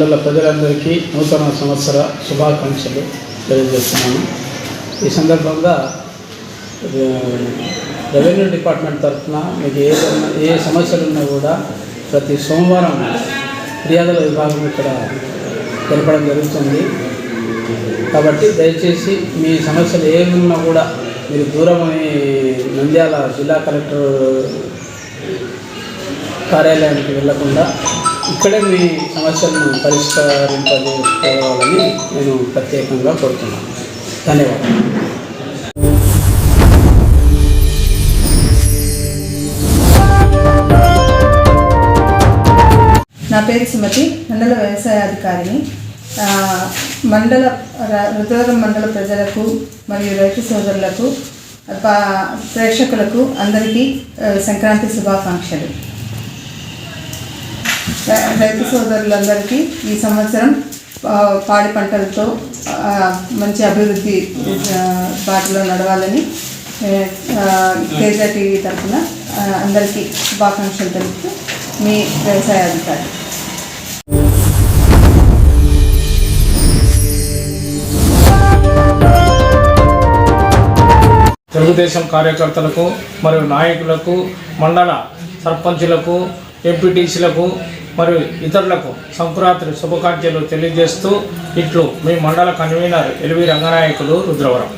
మండల ప్రజలందరికీ నూతన సంవత్సర శుభాకాంక్షలు తెలియజేస్తున్నాను. ఈ సందర్భంగా రెవెన్యూ డిపార్ట్మెంట్ తరఫున మీకు ఏ సమస్యలు ఉన్నా కూడా ప్రతి సోమవారం ఫిర్యాదుల విభాగం ఇక్కడ తెలపడం జరుగుతుంది. కాబట్టి దయచేసి మీ సమస్యలు ఏమున్నా కూడా మీరు దూరమని నంద్యాల జిల్లా కలెక్టర్ కార్యాలయానికి వెళ్లకుండా ఇక్కడే మీ సమస్యలను పరిష్కరింపజేసుకోవాలని నేను ప్రత్యేకంగా కోరుతున్నాను. ధన్యవాదాలు. నా పేరు సుమతి, మండల వ్యవసాయ అధికారిని. రుద్రవరం మండల ప్రజలకు మరియు రైతు సోదరులకు, ప్రేక్షకులకు అందరికీ సంక్రాంతి శుభాకాంక్షలు. రైతు సోదరులందరికీ ఈ సంవత్సరం పాడి పంటలతో మంచి అభివృద్ధి బాటలో నడవాలని తేజ టీవీ తరఫున అందరికీ శుభాకాంక్షలు తెలుపుతూ మీ వ్యవసాయ అధికారి. తెలుగుదేశం కార్యకర్తలకు మరియు నాయకులకు, మండల సర్పంచులకు, ఎంపీటీసీలకు మరియు ఇతరులకు సంక్రాంతి శుభాకాంక్షలు తెలియజేస్తూ ఇట్లు మీ మండల కన్వీనర్ ఎల్వి రంగనాయకులు, రుద్రవరం.